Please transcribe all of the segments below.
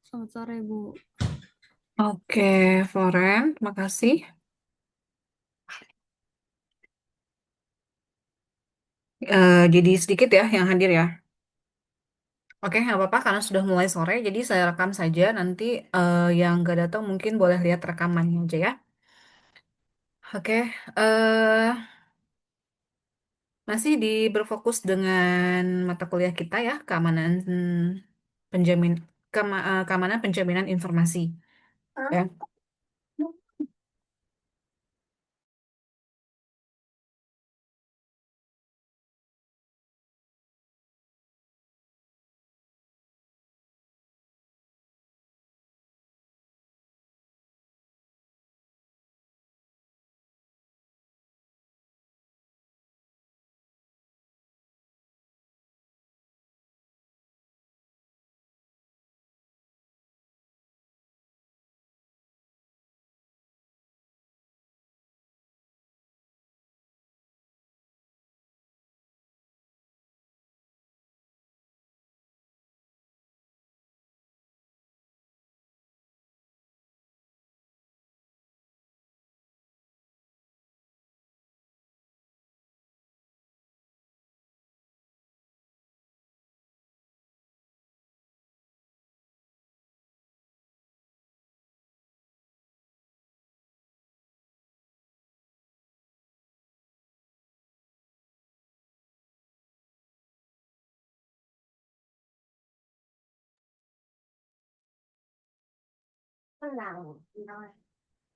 Selamat sore, Bu. Oke, Floren, makasih. Jadi sedikit ya yang hadir ya. Oke, nggak apa-apa karena sudah mulai sore, jadi saya rekam saja. Nanti yang nggak datang mungkin boleh lihat rekamannya aja ya. Oke, masih berfokus dengan mata kuliah kita ya, keamanan penjamin keamanan penjaminan informasi. Ya.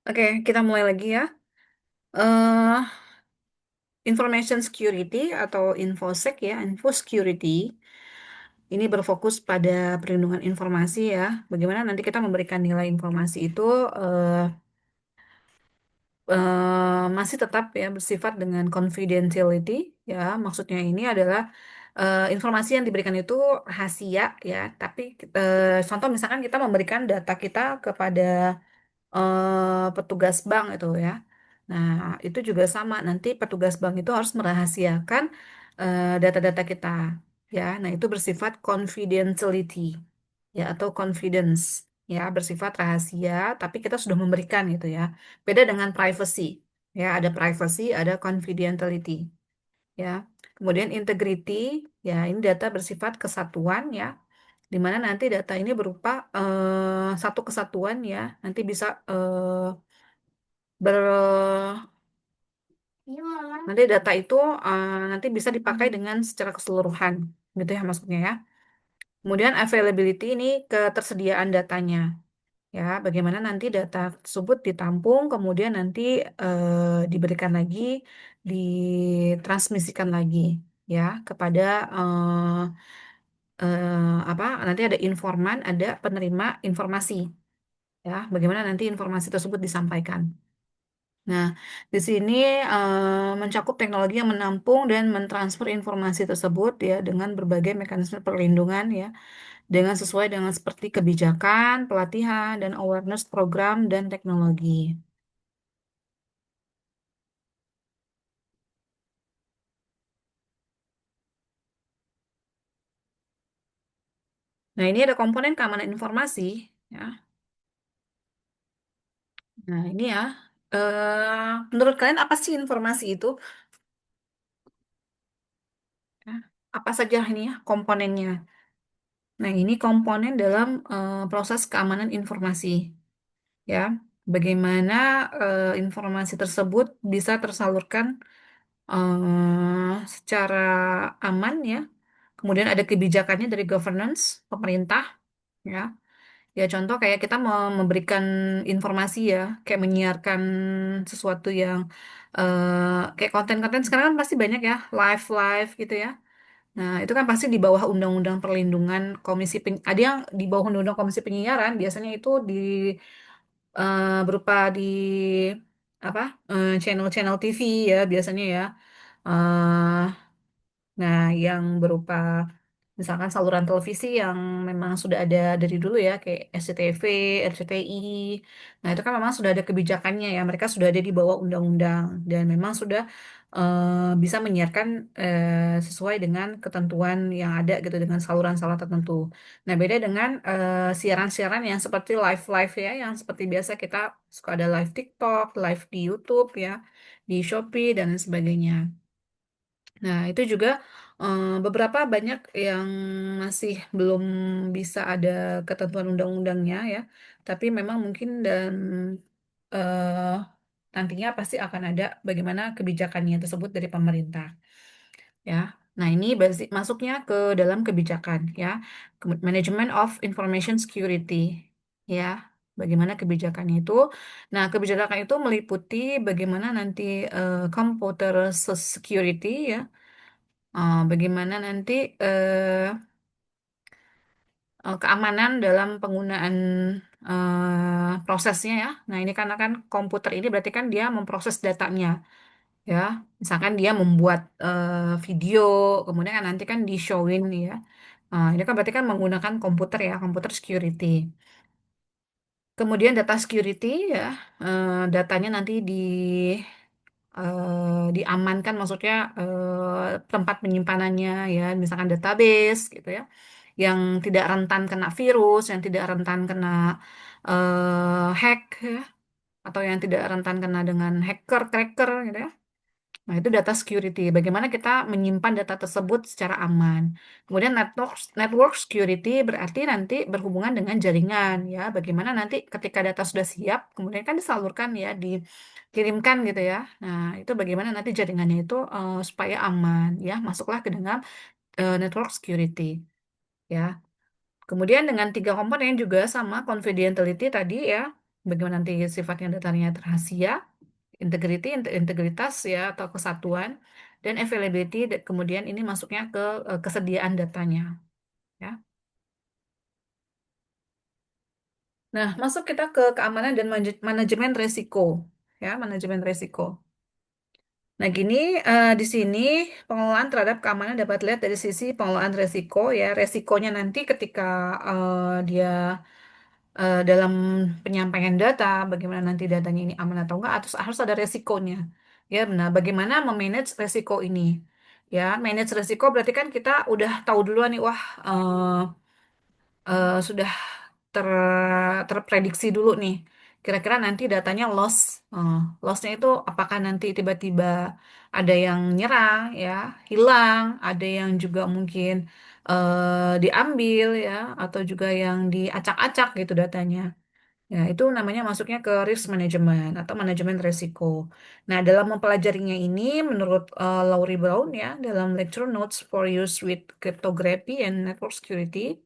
Oke, kita mulai lagi ya. eh Information security atau infosec ya, info security. Ini berfokus pada perlindungan informasi ya. Bagaimana nanti kita memberikan nilai informasi itu eh, masih tetap ya bersifat dengan confidentiality ya. Maksudnya ini adalah informasi yang diberikan itu rahasia ya. Tapi contoh misalkan kita memberikan data kita kepada petugas bank itu ya. Nah, itu juga sama. Nanti petugas bank itu harus merahasiakan data-data kita ya. Nah, itu bersifat confidentiality ya atau confidence ya, bersifat rahasia tapi kita sudah memberikan gitu ya. Beda dengan privacy. Ya, ada privacy, ada confidentiality ya. Kemudian integrity ya, ini data bersifat kesatuan ya, di mana nanti data ini berupa satu kesatuan ya, nanti bisa ber nanti data itu nanti bisa dipakai dengan secara keseluruhan gitu ya maksudnya ya. Kemudian availability ini ketersediaan datanya ya, bagaimana nanti data tersebut ditampung kemudian nanti diberikan lagi, ditransmisikan lagi ya kepada apa, nanti ada informan, ada penerima informasi ya, bagaimana nanti informasi tersebut disampaikan. Nah, di sini mencakup teknologi yang menampung dan mentransfer informasi tersebut ya dengan berbagai mekanisme perlindungan ya, dengan sesuai dengan seperti kebijakan, pelatihan, dan awareness program dan teknologi. Nah, ini ada komponen keamanan informasi ya. Nah, ini ya. Menurut kalian apa sih informasi itu? Ya, apa saja ini ya komponennya? Nah, ini komponen dalam proses keamanan informasi. Ya, bagaimana informasi tersebut bisa tersalurkan secara aman ya. Kemudian ada kebijakannya dari governance pemerintah ya. Ya contoh kayak kita mau memberikan informasi ya, kayak menyiarkan sesuatu yang kayak konten-konten sekarang kan pasti banyak ya, live live gitu ya. Nah, itu kan pasti di bawah Undang-Undang Perlindungan ada yang di bawah Undang-Undang Komisi Penyiaran, biasanya itu berupa di apa channel-channel TV ya biasanya ya. eh nah, yang berupa Misalkan saluran televisi yang memang sudah ada dari dulu ya, kayak SCTV, RCTI. Nah, itu kan memang sudah ada kebijakannya ya. Mereka sudah ada di bawah undang-undang dan memang sudah bisa menyiarkan sesuai dengan ketentuan yang ada gitu dengan saluran-saluran tertentu. Nah, beda dengan siaran-siaran yang seperti live-live ya, yang seperti biasa kita suka ada live TikTok, live di YouTube ya, di Shopee dan lain sebagainya. Nah, itu juga beberapa banyak yang masih belum bisa ada ketentuan undang-undangnya ya. Tapi memang mungkin dan eh, nantinya pasti akan ada bagaimana kebijakannya tersebut dari pemerintah ya. Nah, ini masuknya ke dalam kebijakan ya. Management of Information Security ya. Bagaimana kebijakannya itu? Nah, kebijakan itu meliputi bagaimana nanti computer security ya. Bagaimana nanti eh, keamanan dalam penggunaan prosesnya ya. Nah, ini karena kan komputer ini berarti kan dia memproses datanya ya. Misalkan dia membuat video, kemudian kan nanti kan di-showin ya. Ini kan berarti kan menggunakan komputer ya, komputer security. Kemudian data security ya, datanya nanti diamankan maksudnya tempat penyimpanannya ya misalkan database gitu ya yang tidak rentan kena virus yang tidak rentan kena hack ya atau yang tidak rentan kena dengan hacker cracker gitu ya. Nah, itu data security. Bagaimana kita menyimpan data tersebut secara aman. Kemudian network security berarti nanti berhubungan dengan jaringan ya. Bagaimana nanti ketika data sudah siap, kemudian kan disalurkan ya, dikirimkan gitu ya. Nah, itu bagaimana nanti jaringannya itu supaya aman ya. Masuklah ke dalam network security ya. Kemudian dengan tiga komponen juga sama confidentiality tadi ya. Bagaimana nanti sifatnya datanya rahasia integrity, integritas ya atau kesatuan dan availability kemudian ini masuknya ke kesediaan datanya ya. Nah, masuk kita ke keamanan dan manajemen resiko ya, manajemen resiko. Nah, gini di sini pengelolaan terhadap keamanan dapat dilihat dari sisi pengelolaan resiko ya. Resikonya nanti ketika dia dalam penyampaian data, bagaimana nanti datanya ini aman atau enggak, atau harus ada resikonya. Ya, benar. Bagaimana memanage resiko ini? Ya, manage resiko berarti kan kita udah tahu duluan nih, wah, sudah ter terprediksi dulu nih. Kira-kira nanti datanya loss. Lossnya itu apakah nanti tiba-tiba ada yang nyerang, ya, hilang, ada yang juga mungkin diambil, ya, atau juga yang diacak-acak gitu datanya. Ya, itu namanya masuknya ke risk management atau manajemen risiko. Nah, dalam mempelajarinya ini, menurut Laurie Brown ya, dalam lecture notes for use with cryptography and network security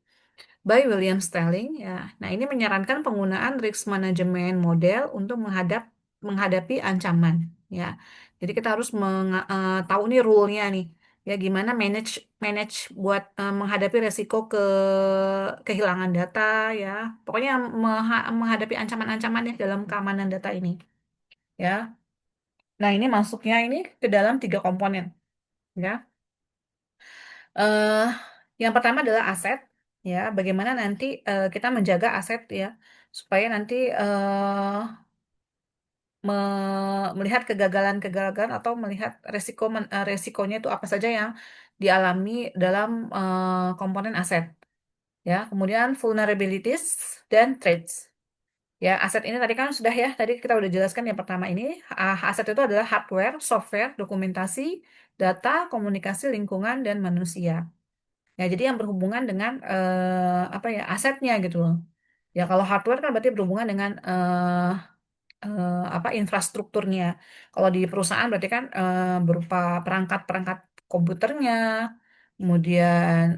by William Stelling ya. Nah, ini menyarankan penggunaan risk management model untuk menghadapi ancaman ya. Jadi kita harus tahu nih rule-nya nih. Ya, gimana manage manage buat menghadapi resiko kehilangan data ya. Pokoknya menghadapi ancaman-ancaman ya dalam keamanan data ini ya. Nah, ini masuknya ini ke dalam tiga komponen ya. eh yang pertama adalah aset, ya. Bagaimana nanti kita menjaga aset ya, supaya nanti melihat kegagalan-kegagalan atau melihat resikonya itu apa saja yang dialami dalam komponen aset, ya. Kemudian vulnerabilities dan threats. Ya, aset ini tadi kan sudah ya, tadi kita udah jelaskan yang pertama ini, aset itu adalah hardware, software, dokumentasi, data, komunikasi, lingkungan, dan manusia. Ya, jadi yang berhubungan dengan apa ya asetnya gitu loh. Ya kalau hardware kan berarti berhubungan dengan apa infrastrukturnya. Kalau di perusahaan berarti kan berupa perangkat-perangkat komputernya, kemudian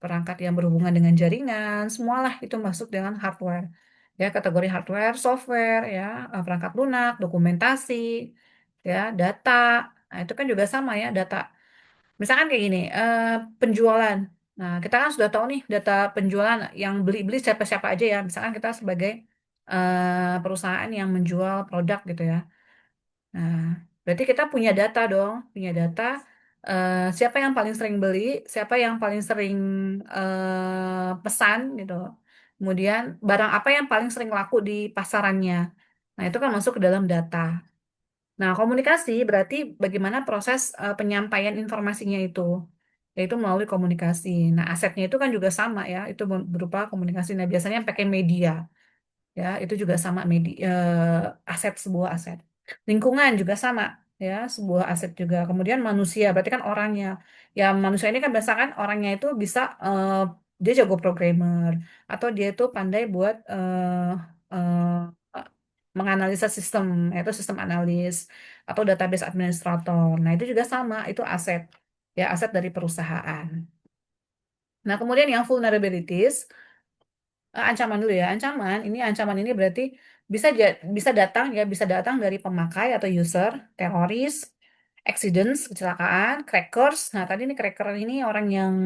perangkat yang berhubungan dengan jaringan, semualah itu masuk dengan hardware. Ya kategori hardware, software, ya perangkat lunak, dokumentasi, ya data. Nah itu kan juga sama ya data. Misalkan kayak gini, penjualan. Nah, kita kan sudah tahu nih data penjualan yang beli-beli siapa-siapa aja ya. Misalkan kita sebagai perusahaan yang menjual produk gitu ya. Nah, berarti kita punya data dong, punya data siapa yang paling sering beli, siapa yang paling sering pesan gitu. Kemudian barang apa yang paling sering laku di pasarannya. Nah, itu kan masuk ke dalam data. Nah, komunikasi berarti bagaimana proses penyampaian informasinya itu, yaitu melalui komunikasi. Nah, asetnya itu kan juga sama ya, itu berupa komunikasi. Nah, biasanya pakai media. Ya itu juga sama media, aset, sebuah aset. Lingkungan juga sama, ya sebuah aset juga. Kemudian manusia berarti kan orangnya, ya manusia ini kan biasakan orangnya itu bisa, dia jago programmer atau dia itu pandai buat menganalisa sistem, yaitu sistem analis atau database administrator. Nah itu juga sama, itu aset, ya aset dari perusahaan. Nah kemudian yang vulnerabilities. Ancaman dulu ya. Ancaman ini berarti bisa datang ya, bisa datang dari pemakai atau user, teroris, accidents, kecelakaan, crackers. Nah, tadi ini cracker ini orang yang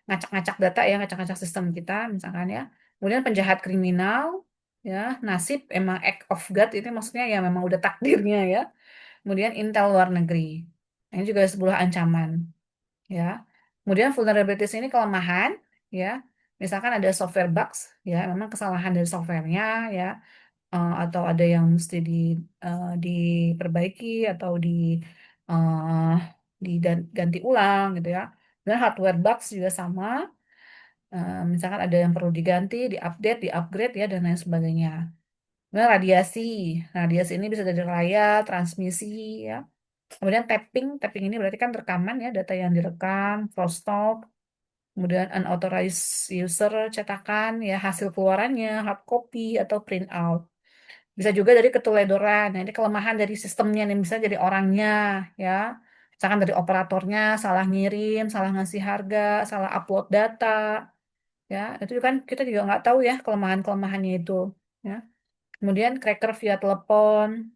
ngacak-ngacak data ya, ngacak-ngacak sistem kita misalkan ya. Kemudian penjahat kriminal ya, nasib emang act of God itu maksudnya ya memang udah takdirnya ya. Kemudian intel luar negeri. Nah, ini juga sebuah ancaman ya. Kemudian vulnerabilities ini kelemahan, ya. Misalkan ada software bugs, ya, memang kesalahan dari softwarenya, ya, atau ada yang mesti diperbaiki atau diganti ulang, gitu ya. Dan hardware bugs juga sama, misalkan ada yang perlu diganti, diupdate, diupgrade, ya, dan lain sebagainya. Kemudian radiasi, radiasi ini bisa dari layar, transmisi, ya. Kemudian tapping ini berarti kan rekaman ya, data yang direkam, crosstalk, kemudian unauthorized user cetakan ya hasil keluarannya hard copy atau print out. Bisa juga dari keteledoran. Nah, ini kelemahan dari sistemnya nih, bisa jadi orangnya ya. Misalkan dari operatornya salah ngirim, salah ngasih harga, salah upload data ya. Itu kan kita juga nggak tahu ya kelemahan-kelemahannya itu ya. Kemudian cracker via telepon.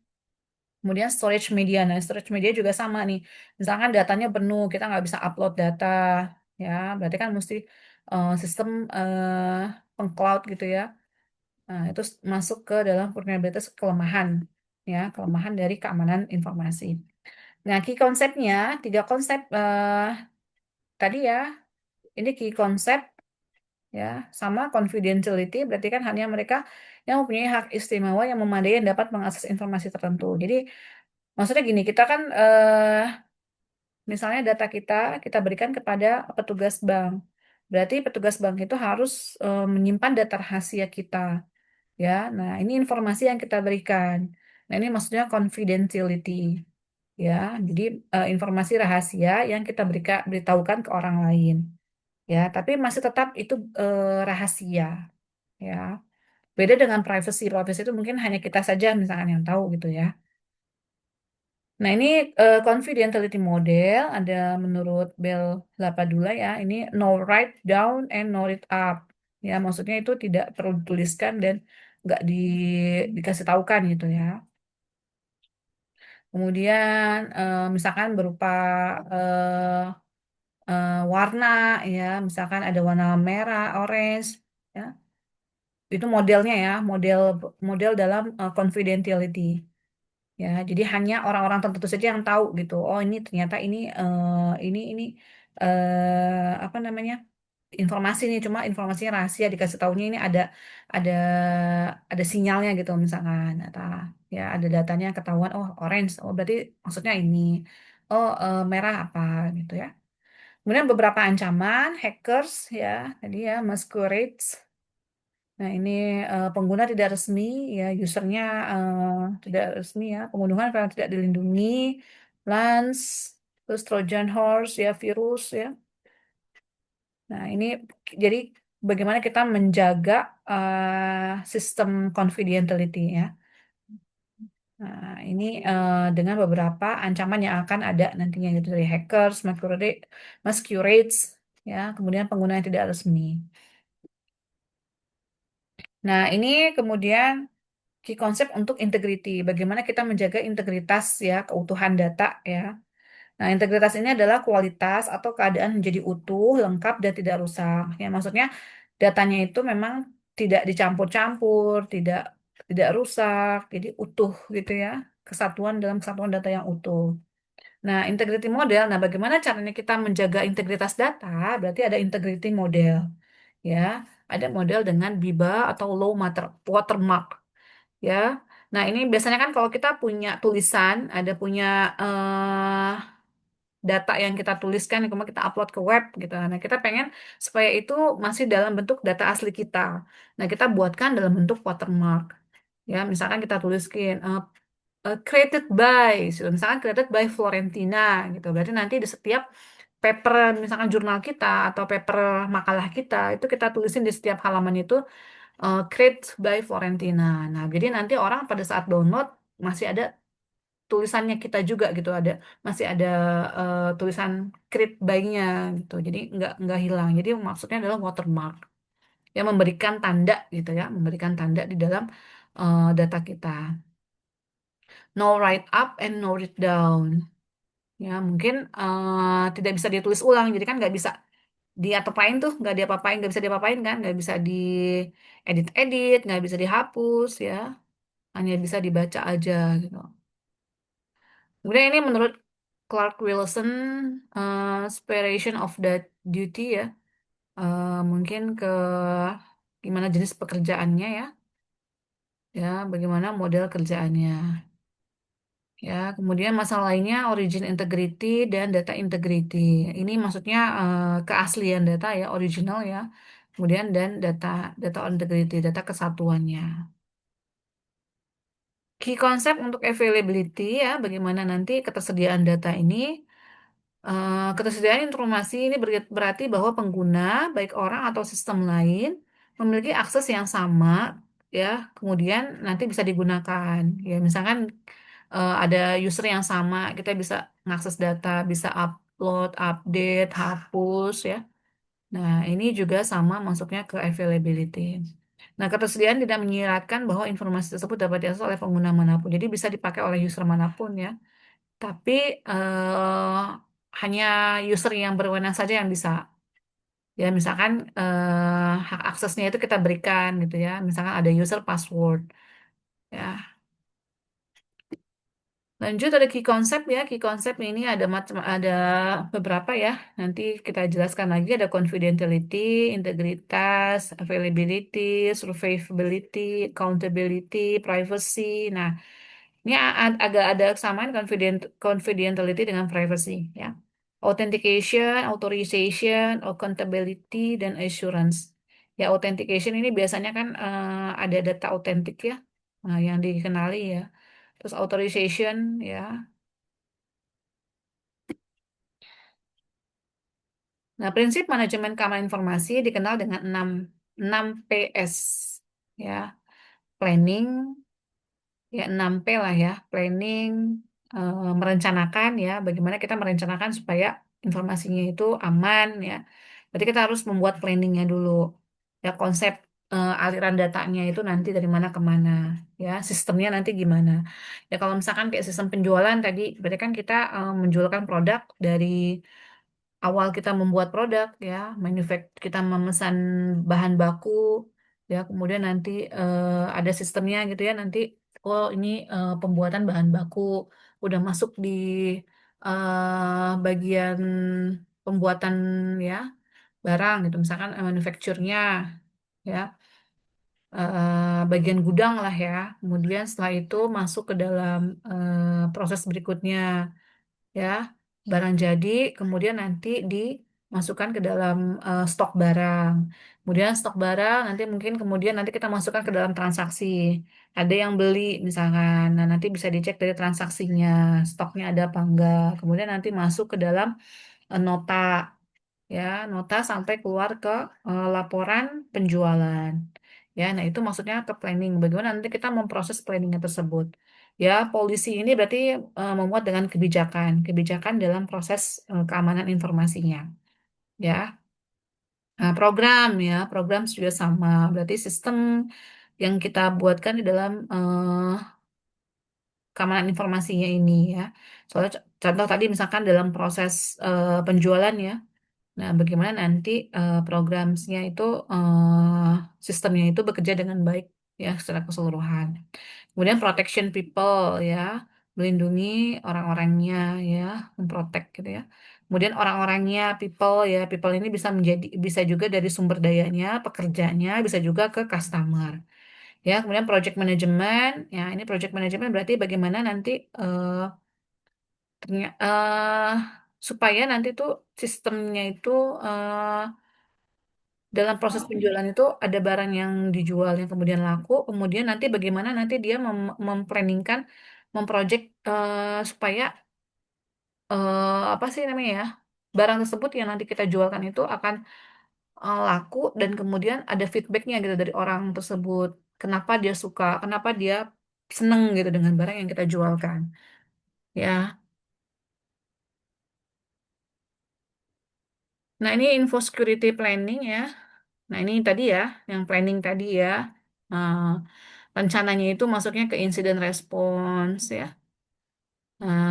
Kemudian storage media. Nah, storage media juga sama nih. Misalkan datanya penuh, kita nggak bisa upload data, ya. Berarti kan mesti sistem pengcloud gitu ya. Nah, itu masuk ke dalam vulnerabilities kelemahan, ya, kelemahan dari keamanan informasi. Nah, key konsepnya, tiga konsep tadi ya, ini key konsep ya, sama confidentiality, berarti kan hanya mereka yang mempunyai hak istimewa yang memadai yang dapat mengakses informasi tertentu. Jadi, maksudnya gini, kita kan misalnya data kita berikan kepada petugas bank. Berarti petugas bank itu harus menyimpan data rahasia kita, ya. Nah, ini informasi yang kita berikan. Nah, ini maksudnya confidentiality, ya. Jadi informasi rahasia yang kita beritahukan ke orang lain, ya. Tapi masih tetap itu rahasia, ya. Beda dengan privacy. Privacy itu mungkin hanya kita saja misalkan yang tahu gitu ya. Nah, ini confidentiality model ada menurut Bell Lapadula ya. Ini no write down and no read up. Ya, maksudnya itu tidak perlu dituliskan dan nggak dikasih tahukan gitu ya. Kemudian misalkan berupa eh, warna ya, misalkan ada warna merah, orange ya. Itu modelnya ya, model model dalam confidentiality. Ya, jadi hanya orang-orang tertentu saja yang tahu gitu. Oh, ini ternyata ini apa namanya? Informasi nih, cuma informasinya rahasia, dikasih tahunya ini ada ada sinyalnya gitu misalkan, atau ya ada datanya ketahuan, oh orange, oh berarti maksudnya ini. Oh, merah apa gitu ya. Kemudian beberapa ancaman hackers ya, tadi ya masquerades. Nah, ini pengguna tidak resmi, ya usernya tidak resmi ya, pembunuhan karena tidak dilindungi, lance, terus Trojan horse ya, virus ya. Nah, ini jadi bagaimana kita menjaga sistem confidentiality ya. Nah, ini dengan beberapa ancaman yang akan ada nantinya gitu dari hackers, masquerades, ya, kemudian pengguna yang tidak resmi. Nah, ini kemudian key konsep untuk integrity. Bagaimana kita menjaga integritas ya, keutuhan data ya. Nah, integritas ini adalah kualitas atau keadaan menjadi utuh, lengkap dan tidak rusak. Ya, maksudnya datanya itu memang tidak dicampur-campur, tidak rusak, jadi utuh gitu ya. Kesatuan dalam kesatuan data yang utuh. Nah, integrity model, nah bagaimana caranya kita menjaga integritas data? Berarti ada integrity model, ya. Ada model dengan BIBA atau watermark, ya. Nah, ini biasanya kan kalau kita punya tulisan, ada punya data yang kita tuliskan, yang kemudian kita upload ke web gitu. Nah, kita pengen supaya itu masih dalam bentuk data asli kita. Nah, kita buatkan dalam bentuk watermark. Ya, misalkan kita tuliskan created by, gitu. Misalkan created by Florentina gitu. Berarti nanti di setiap paper, misalkan jurnal kita atau paper makalah kita, itu kita tulisin di setiap halaman itu created by Florentina. Nah, jadi nanti orang pada saat download masih ada tulisannya kita juga gitu, masih ada tulisan create by-nya gitu. Jadi nggak hilang. Jadi maksudnya adalah watermark yang memberikan tanda gitu ya, memberikan tanda di dalam data kita. No write up and no write down. Ya, mungkin tidak bisa ditulis ulang. Jadi kan nggak bisa diapa-apain tuh, nggak diapa-apain, nggak bisa diapa-apain kan, nggak bisa diedit-edit, nggak bisa dihapus ya, hanya bisa dibaca aja gitu. Kemudian ini menurut Clark Wilson, separation of that duty ya, mungkin ke gimana jenis pekerjaannya ya, bagaimana model kerjaannya. Ya, kemudian masalah lainnya origin integrity dan data integrity. Ini maksudnya keaslian data ya, original ya. Kemudian dan data data integrity, data kesatuannya. Key konsep untuk availability ya, bagaimana nanti ketersediaan data ini. Ketersediaan informasi ini berarti bahwa pengguna, baik orang atau sistem lain, memiliki akses yang sama, ya. Kemudian nanti bisa digunakan, ya. Misalkan ada user yang sama, kita bisa mengakses data, bisa upload, update, hapus, ya. Nah, ini juga sama masuknya ke availability. Nah, ketersediaan tidak menyiratkan bahwa informasi tersebut dapat diakses oleh pengguna manapun. Jadi bisa dipakai oleh user manapun, ya. Tapi hanya user yang berwenang saja yang bisa. Ya, misalkan hak aksesnya itu kita berikan gitu ya. Misalkan ada user password. Ya, lanjut ada key concept ya. Key concept ini ada beberapa ya. Nanti kita jelaskan lagi ada confidentiality, integritas, availability, survivability, accountability, privacy. Nah, ini agak ada kesamaan confidentiality dengan privacy ya. Authentication, authorization, accountability, dan assurance. Ya, authentication ini biasanya kan ada data autentik ya, yang dikenali ya. Terus authorization ya. Nah, prinsip manajemen keamanan informasi dikenal dengan 6 PS ya. Planning, ya 6P lah ya, planning, merencanakan ya, bagaimana kita merencanakan supaya informasinya itu aman ya. Berarti kita harus membuat planningnya dulu, ya konsep aliran datanya itu nanti dari mana ke mana, ya sistemnya nanti gimana. Ya kalau misalkan kayak sistem penjualan tadi, berarti kan kita menjualkan produk dari awal kita membuat produk ya, kita memesan bahan baku ya, kemudian nanti ada sistemnya gitu ya, nanti oh ini pembuatan bahan baku udah masuk di bagian pembuatan ya barang gitu, misalkan manufacturnya ya, bagian gudang lah ya, kemudian setelah itu masuk ke dalam proses berikutnya ya, barang jadi kemudian nanti dimasukkan ke dalam stok barang, kemudian stok barang nanti mungkin kemudian nanti kita masukkan ke dalam transaksi, ada yang beli misalkan, nah nanti bisa dicek dari transaksinya stoknya ada apa enggak, kemudian nanti masuk ke dalam nota ya, nota sampai keluar ke laporan penjualan. Ya, nah itu maksudnya ke planning. Bagaimana nanti kita memproses planningnya tersebut. Ya, polisi ini berarti memuat dengan kebijakan, kebijakan dalam proses keamanan informasinya. Ya, nah, program juga sama. Berarti sistem yang kita buatkan di dalam keamanan informasinya ini ya. Soalnya contoh tadi misalkan dalam proses penjualan ya. Nah, bagaimana nanti programnya itu, sistemnya itu bekerja dengan baik ya secara keseluruhan. Kemudian protection people ya. melindungi orang-orangnya ya, memprotek gitu ya. Kemudian orang-orangnya, people ya, people ini bisa juga dari sumber dayanya, pekerjanya, bisa juga ke customer. Ya, kemudian project management, ya ini project management berarti bagaimana nanti supaya nanti tuh sistemnya itu eh, dalam proses penjualan itu ada barang yang dijual yang kemudian laku, kemudian nanti bagaimana nanti dia memplanningkan, memproject supaya apa sih namanya ya, barang tersebut yang nanti kita jualkan itu akan laku dan kemudian ada feedbacknya gitu dari orang tersebut. Kenapa dia suka, kenapa dia seneng gitu dengan barang yang kita jualkan. Ya, nah ini info security planning ya. Nah ini tadi ya, yang planning tadi ya. Nah, rencananya itu masuknya ke incident response ya.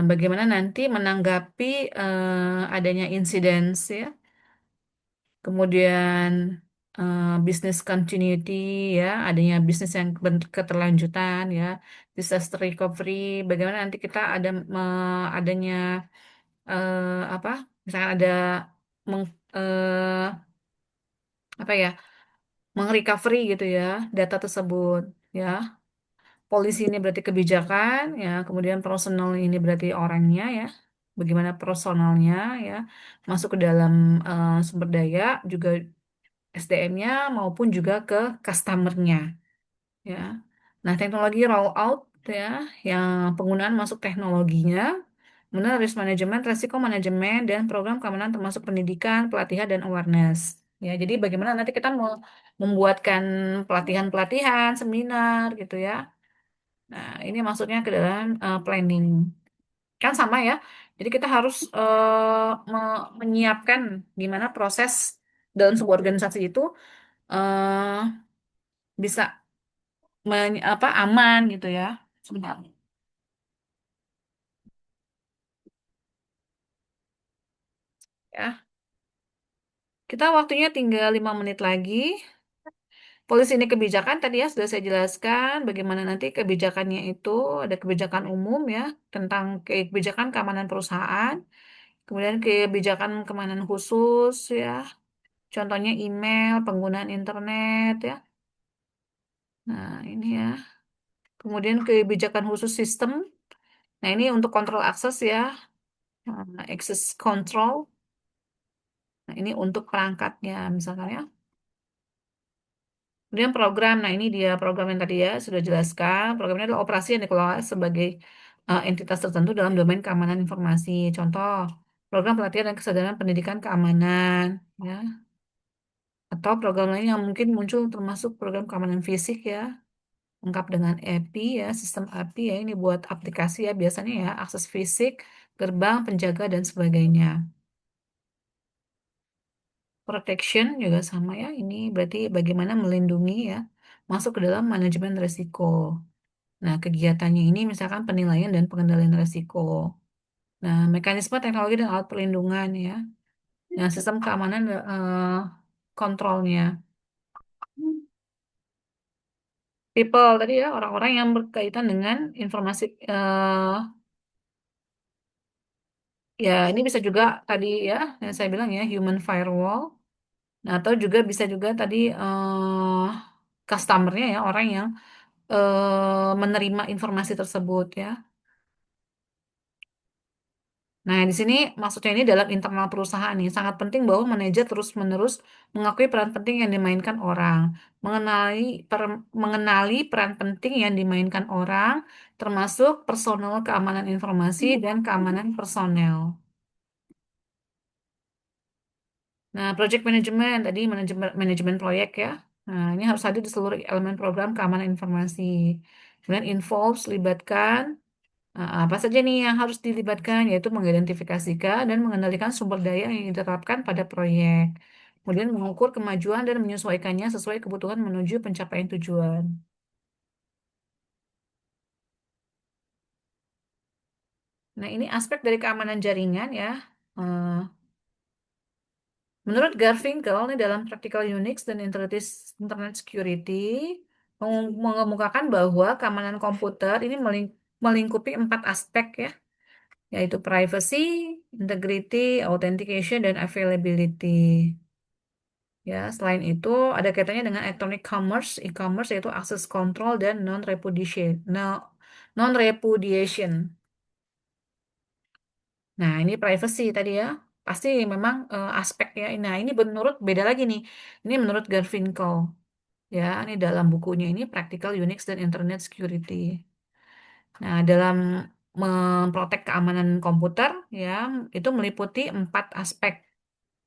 Bagaimana nanti menanggapi adanya incidents ya. Kemudian business continuity ya, adanya bisnis yang keterlanjutan ya, disaster recovery. Bagaimana nanti kita adanya apa? Misalkan ada meng, eh, apa ya, mengrecovery gitu ya data tersebut ya. Polisi ini berarti kebijakan ya, kemudian personal ini berarti orangnya ya. Bagaimana personalnya ya masuk ke dalam sumber daya juga SDM-nya maupun juga ke customer-nya ya. Nah, teknologi roll out ya, yang penggunaan masuk teknologinya, kemudian risk management, resiko manajemen dan program keamanan termasuk pendidikan, pelatihan dan awareness. Ya, jadi bagaimana nanti kita mau membuatkan pelatihan-pelatihan, seminar gitu ya. Nah, ini masuknya ke dalam planning. Kan sama ya. Jadi kita harus menyiapkan gimana proses dalam sebuah organisasi itu eh, bisa apa aman gitu ya sebenarnya ya. Kita waktunya tinggal 5 menit lagi. Polisi ini kebijakan tadi ya sudah saya jelaskan bagaimana nanti kebijakannya itu ada kebijakan umum ya tentang kebijakan keamanan perusahaan, kemudian kebijakan keamanan khusus ya, contohnya email, penggunaan internet ya. Nah, ini ya. Kemudian kebijakan khusus sistem. Nah, ini untuk kontrol akses ya, access control. Nah, ini untuk perangkatnya misalkan ya. Kemudian program, nah ini dia program yang tadi ya sudah jelaskan. Programnya adalah operasi yang dikelola sebagai entitas tertentu dalam domain keamanan informasi. Contoh, program pelatihan dan kesadaran pendidikan keamanan, ya. Atau program lain yang mungkin muncul termasuk program keamanan fisik ya, lengkap dengan API ya, sistem API ya. Ini buat aplikasi ya biasanya ya, akses fisik, gerbang, penjaga dan sebagainya. Protection juga sama ya. Ini berarti bagaimana melindungi ya, masuk ke dalam manajemen risiko. Nah, kegiatannya ini misalkan penilaian dan pengendalian risiko. Nah, mekanisme teknologi dan alat perlindungan ya. Nah, sistem keamanan kontrolnya. People tadi ya, orang-orang yang berkaitan dengan informasi ya ini bisa juga tadi ya, yang saya bilang ya human firewall. Nah, atau juga bisa juga tadi customernya ya, orang yang menerima informasi tersebut ya. Nah, di sini maksudnya ini dalam internal perusahaan nih, sangat penting bahwa manajer terus-menerus mengakui peran penting yang dimainkan orang, mengenali peran penting yang dimainkan orang, termasuk personal keamanan informasi dan keamanan personel. Nah, project management tadi manajemen manajemen proyek ya. Nah, ini harus hadir di seluruh elemen program keamanan informasi. Kemudian involves libatkan apa saja nih yang harus dilibatkan, yaitu mengidentifikasikan dan mengendalikan sumber daya yang diterapkan pada proyek. Kemudian mengukur kemajuan dan menyesuaikannya sesuai kebutuhan menuju pencapaian tujuan. Nah, ini aspek dari keamanan jaringan ya. Eh, Menurut Garfinkel, nih dalam Practical Unix dan Internet Security, mengemukakan bahwa keamanan komputer ini melingkupi empat aspek ya, yaitu privacy, integrity, authentication, dan availability. Ya, selain itu ada kaitannya dengan electronic commerce, e-commerce yaitu access control dan non-repudiation. Non-repudiation. Nah, ini privacy tadi ya. Pasti memang aspek ya. Nah, ini menurut beda lagi nih. Ini menurut Garfinkel. Ya, ini dalam bukunya ini Practical Unix dan Internet Security. Nah, dalam memprotek keamanan komputer ya, itu meliputi empat aspek: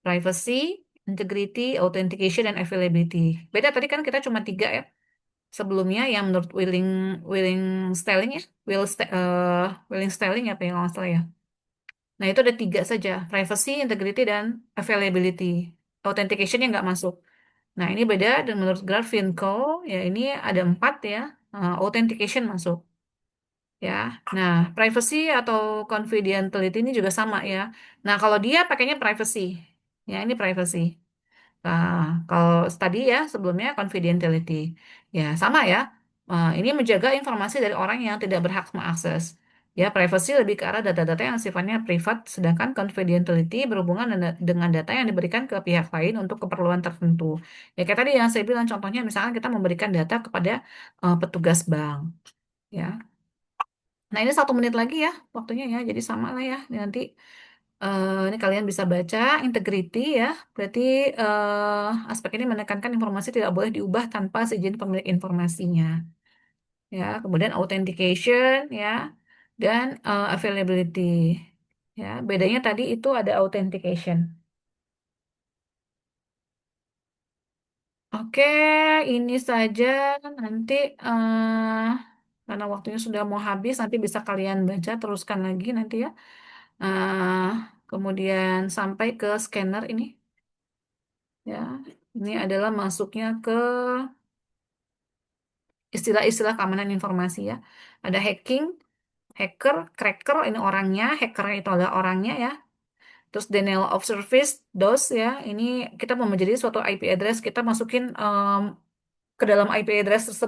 privacy, integrity, authentication, dan availability. Beda tadi kan kita cuma tiga ya. Sebelumnya yang menurut Willing Stelling ya, Willing Stelling apa yang nggak salah ya. Nah, itu ada tiga saja: privacy, integrity, dan availability. Authentication-nya nggak masuk. Nah, ini beda dan menurut Garfinkel ya ini ada empat ya. Authentication masuk. Ya, nah privacy atau confidentiality ini juga sama ya. Nah, kalau dia pakainya privacy, ya ini privacy. Nah, kalau tadi ya sebelumnya confidentiality, ya sama ya. Ini menjaga informasi dari orang yang tidak berhak mengakses. Ya, privacy lebih ke arah data-data yang sifatnya privat, sedangkan confidentiality berhubungan dengan data yang diberikan ke pihak lain untuk keperluan tertentu. Ya, kayak tadi yang saya bilang contohnya, misalkan kita memberikan data kepada petugas bank. Ya, nah ini 1 menit lagi ya waktunya ya, jadi sama lah ya. Nanti ini kalian bisa baca integrity ya. Berarti aspek ini menekankan informasi tidak boleh diubah tanpa seizin pemilik informasinya. Ya, kemudian authentication ya dan availability. Ya, bedanya tadi itu ada authentication. Oke, ini saja nanti karena waktunya sudah mau habis, nanti bisa kalian baca teruskan lagi nanti ya. eh Kemudian sampai ke scanner ini ya. Ini adalah masuknya ke istilah-istilah keamanan informasi ya. Ada hacking, hacker, cracker ini orangnya, hackernya itu adalah orangnya ya. Terus denial of service, DOS ya. Ini kita mau menjadi suatu IP address, kita masukin ke dalam IP address tersebut